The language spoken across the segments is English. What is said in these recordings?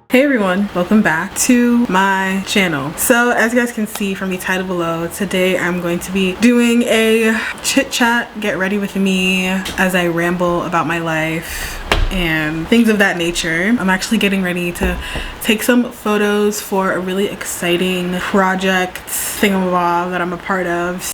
Hey everyone, welcome back to my channel. So as you guys can see from the title below, today I'm going to be doing a chit chat, get ready with me as I ramble about my life and things of that nature. I'm actually getting ready to take some photos for a really exciting project thingamabob that I'm a part of.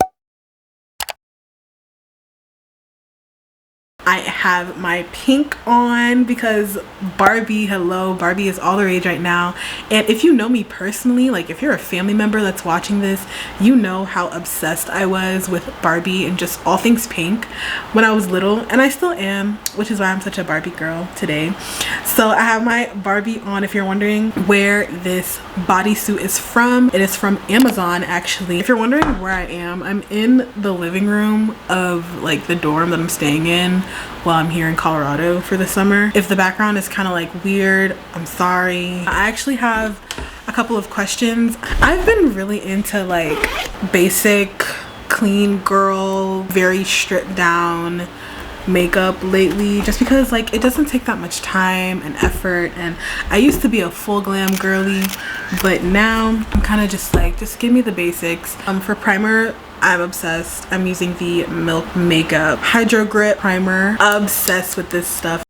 I have my pink on because Barbie, hello, Barbie is all the rage right now. And if you know me personally, like if you're a family member that's watching this, you know how obsessed I was with Barbie and just all things pink when I was little, and I still am, which is why I'm such a Barbie girl today. So I have my Barbie on. If you're wondering where this bodysuit is from, it is from Amazon actually. If you're wondering where I am, I'm in the living room of like the dorm that I'm staying in while I'm here in Colorado for the summer. If the background is kind of like weird, I'm sorry. I actually have a couple of questions. I've been really into like basic, clean girl, very stripped down makeup lately, just because like it doesn't take that much time and effort, and I used to be a full glam girly, but now I'm kind of just like, just give me the basics. For primer, I'm obsessed. I'm using the Milk Makeup Hydro Grip Primer. Obsessed with this stuff.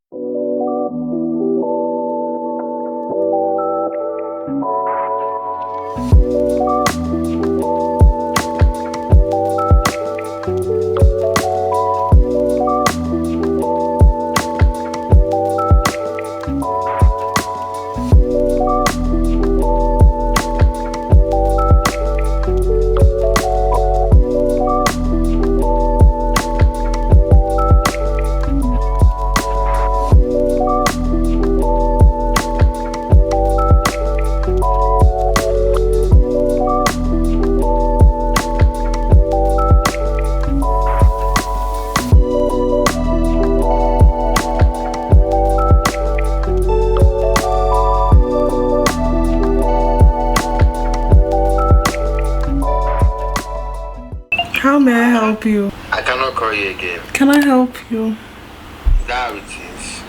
How may I help you? I cannot call you again. Can I help you? Is that how it is?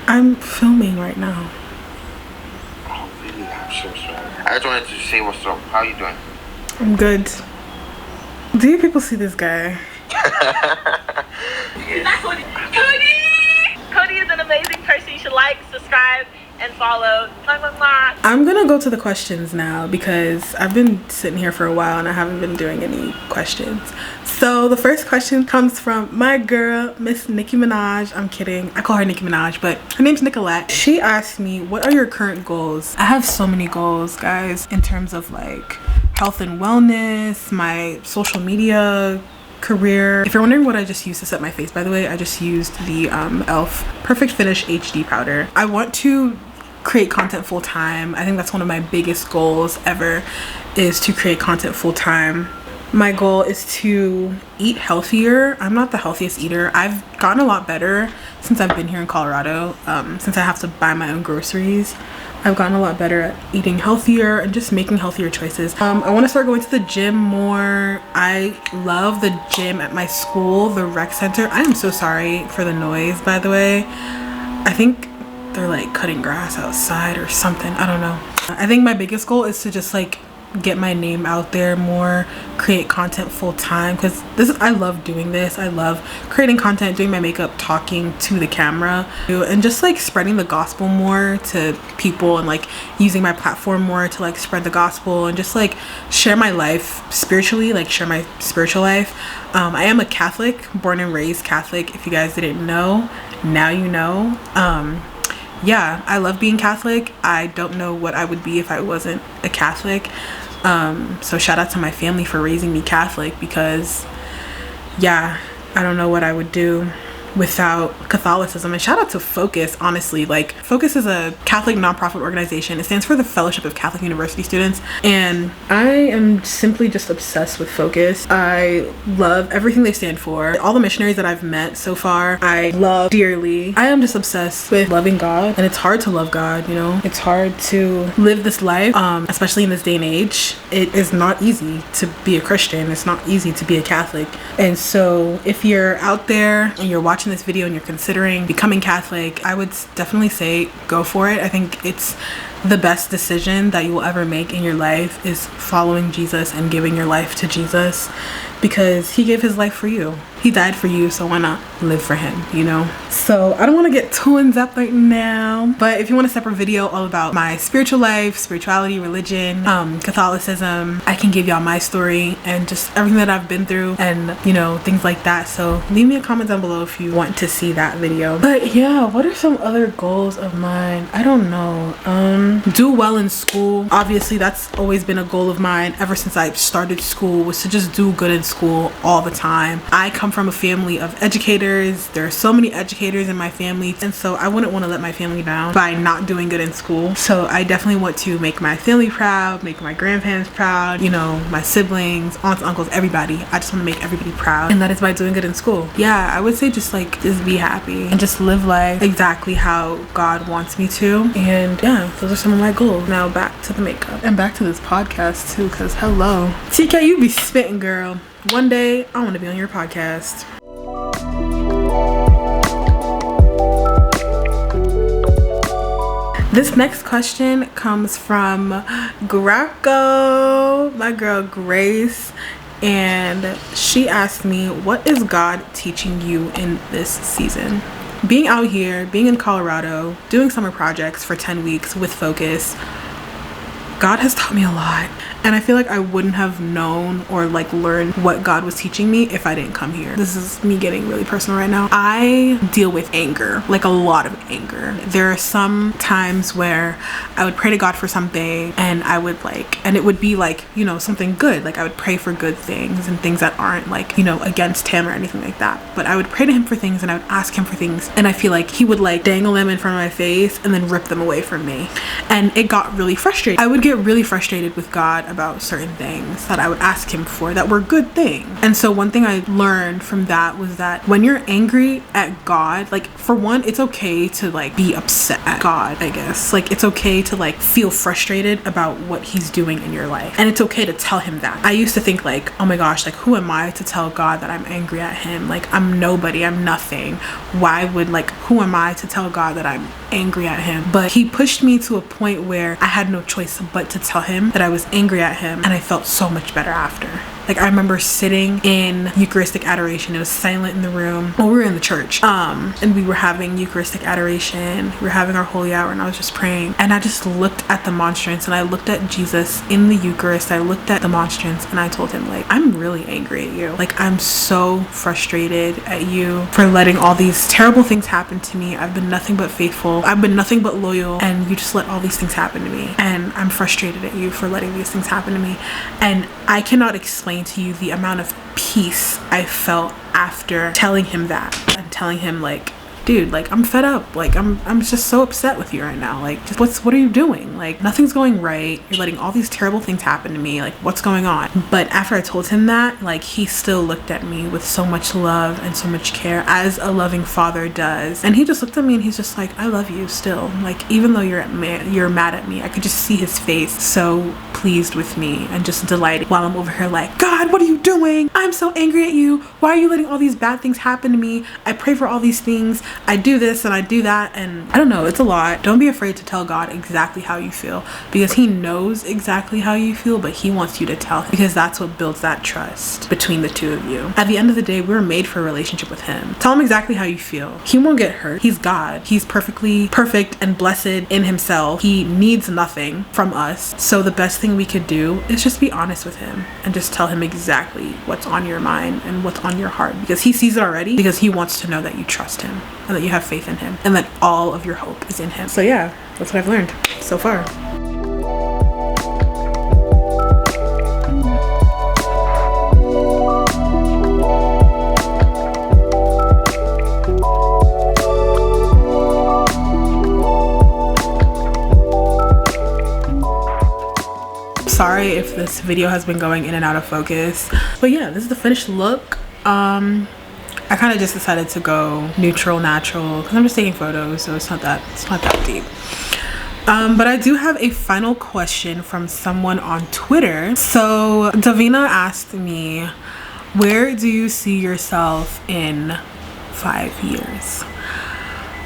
I'm filming right now. Oh, really? I'm so sorry. I just wanted to say what's up. How are you doing? I'm good. Do you people see this guy? Cody is an amazing person. You should like, subscribe, and follow. I'm gonna go to the questions now because I've been sitting here for a while and I haven't been doing any questions. So the first question comes from my girl, Miss Nicki Minaj. I'm kidding, I call her Nicki Minaj, but her name's Nicolette. She asked me, what are your current goals? I have so many goals, guys, in terms of like health and wellness, my social media, career. If you're wondering what I just used to set my face, by the way, I just used the e.l.f. Perfect Finish HD powder. I want to create content full-time. I think that's one of my biggest goals ever, is to create content full-time. My goal is to eat healthier. I'm not the healthiest eater. I've gotten a lot better since I've been here in Colorado. Since I have to buy my own groceries, I've gotten a lot better at eating healthier and just making healthier choices. I want to start going to the gym more. I love the gym at my school, the rec center. I am so sorry for the noise, by the way. I think they're like cutting grass outside or something. I don't know. I think my biggest goal is to just like get my name out there more, create content full time, because I love doing this. I love creating content, doing my makeup, talking to the camera, and just like spreading the gospel more to people, and like using my platform more to like spread the gospel and just like share my life spiritually, like share my spiritual life. I am a Catholic, born and raised Catholic. If you guys didn't know, now you know. Yeah, I love being Catholic. I don't know what I would be if I wasn't a Catholic. So shout out to my family for raising me Catholic, because yeah, I don't know what I would do without Catholicism. And shout out to Focus, honestly. Like, Focus is a Catholic nonprofit organization. It stands for the Fellowship of Catholic University Students, and I am simply just obsessed with Focus. I love everything they stand for. All the missionaries that I've met so far, I love dearly. I am just obsessed with loving God, and it's hard to love God, you know? It's hard to live this life, especially in this day and age. It is not easy to be a Christian. It's not easy to be a Catholic. And so if you're out there and you're watching this video and you're considering becoming Catholic, I would definitely say go for it. I think it's the best decision that you will ever make in your life, is following Jesus and giving your life to Jesus, because he gave his life for you. He died for you, so why not live for him, you know? So I don't want to get too in depth right now, but if you want a separate video all about my spiritual life, spirituality, religion, Catholicism, I can give y'all my story and just everything that I've been through, and you know, things like that. So leave me a comment down below if you want to see that video. But yeah, what are some other goals of mine? I don't know. Do well in school. Obviously that's always been a goal of mine ever since I started school, was to just do good in school all the time. I come from a family of educators. There are so many educators in my family, and so I wouldn't want to let my family down by not doing good in school. So I definitely want to make my family proud, make my grandparents proud, you know, my siblings, aunts, uncles, everybody. I just want to make everybody proud, and that is by doing good in school. Yeah, I would say just be happy and just live life exactly how God wants me to. And yeah, those are some of my goals. Now back to the makeup and back to this podcast too, because hello, TK, you be spitting, girl. One day I want to be on your podcast. This next question comes from Graco, my girl Grace, and she asked me, what is God teaching you in this season? Being out here, being in Colorado, doing summer projects for 10 weeks with Focus, God has taught me a lot. And I feel like I wouldn't have known or like learned what God was teaching me if I didn't come here. This is me getting really personal right now. I deal with anger, like a lot of anger. There are some times where I would pray to God for something, and I would and it would be like, you know, something good. Like I would pray for good things and things that aren't like, you know, against him or anything like that. But I would pray to him for things, and I would ask him for things, and I feel like he would like dangle them in front of my face and then rip them away from me. And it got really frustrating. I would get really frustrated with God about certain things that I would ask him for that were good things. And so one thing I learned from that was that when you're angry at God, like for one, it's okay to like be upset at God, I guess. Like it's okay to like feel frustrated about what he's doing in your life, and it's okay to tell him that. I used to think like, oh my gosh, like who am I to tell God that I'm angry at him? Like I'm nobody, I'm nothing. Why would who am I to tell God that I'm angry at him? But he pushed me to a point where I had no choice but to tell him that I was angry at him, and I felt so much better after. Like I remember sitting in Eucharistic adoration. It was silent in the room. Well, we were in the church, and we were having Eucharistic adoration. We were having our holy hour, and I was just praying. And I just looked at the monstrance, and I looked at Jesus in the Eucharist. I looked at the monstrance, and I told him, like, I'm really angry at you. Like I'm so frustrated at you for letting all these terrible things happen to me. I've been nothing but faithful. I've been nothing but loyal, and you just let all these things happen to me. And I'm frustrated at you for letting these things happen to me. And I cannot explain to you the amount of peace I felt after telling him that, and telling him like, dude, like I'm fed up. Like I'm just so upset with you right now. Like just what are you doing? Like nothing's going right. You're letting all these terrible things happen to me. Like what's going on? But after I told him that, like he still looked at me with so much love and so much care, as a loving father does. And he just looked at me and he's just like, I love you still. Like even though you're mad at me, I could just see his face so pleased with me and just delighted, while I'm over here like, God, what are you doing? I'm so angry at you. Why are you letting all these bad things happen to me? I pray for all these things. I do this and I do that, and I don't know, it's a lot. Don't be afraid to tell God exactly how you feel, because he knows exactly how you feel, but he wants you to tell him, because that's what builds that trust between the two of you. At the end of the day, we're made for a relationship with him. Tell him exactly how you feel. He won't get hurt. He's God. He's perfectly perfect and blessed in himself. He needs nothing from us. So the best thing we could do is just be honest with him and just tell him exactly what's on your mind and what's on your heart, because he sees it already, because he wants to know that you trust him and that you have faith in him and that all of your hope is in him. So yeah, that's what I've learned so far. if this video has been going in and out of focus. But yeah, this is the finished look. I kind of just decided to go neutral, natural, because I'm just taking photos, so it's not that deep. But I do have a final question from someone on Twitter. So Davina asked me, where do you see yourself in 5 years?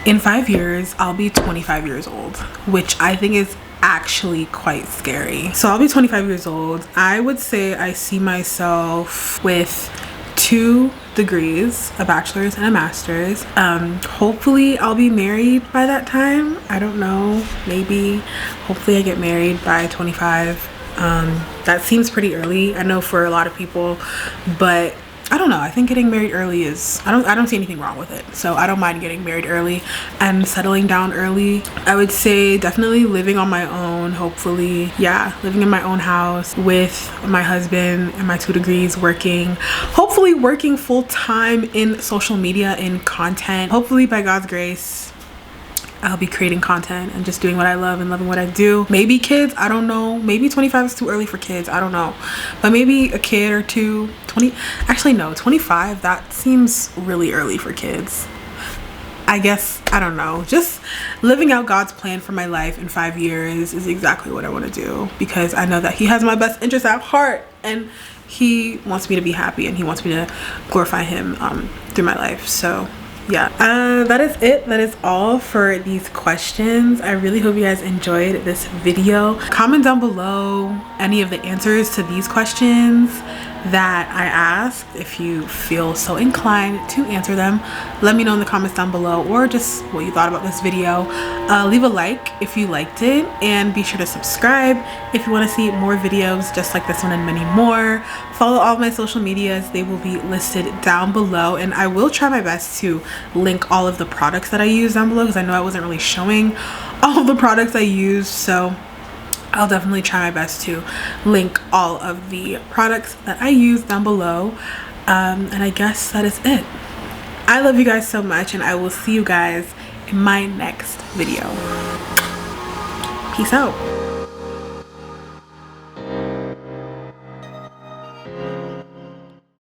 In 5 years, I'll be 25 years old, which I think is actually quite scary. So I'll be 25 years old. I would say I see myself with 2 degrees, a bachelor's and a master's. Hopefully I'll be married by that time. I don't know, maybe. Hopefully I get married by 25. That seems pretty early, I know, for a lot of people, but I don't know. I think getting married early is, I don't see anything wrong with it. So I don't mind getting married early and settling down early. I would say definitely living on my own, hopefully. Yeah, living in my own house with my husband and my 2 degrees, working, hopefully working full-time in social media, in content. Hopefully by God's grace, I'll be creating content and just doing what I love and loving what I do. Maybe kids, I don't know. Maybe 25 is too early for kids, I don't know. But maybe a kid or 2, 20, actually no, 25, that seems really early for kids. I guess, I don't know. Just living out God's plan for my life in 5 years is exactly what I want to do, because I know that He has my best interest at heart and He wants me to be happy and He wants me to glorify Him through my life. So yeah, that is it. That is all for these questions. I really hope you guys enjoyed this video. Comment down below any of the answers to these questions that I asked, if you feel so inclined to answer them. Let me know in the comments down below, or just what you thought about this video. Leave a like if you liked it, and be sure to subscribe if you want to see more videos just like this one and many more. Follow all of my social medias, they will be listed down below, and I will try my best to link all of the products that I use down below, because I know I wasn't really showing all of the products I use, so I'll definitely try my best to link all of the products that I use down below. And I guess that is it. I love you guys so much, and I will see you guys in my next video. Peace out.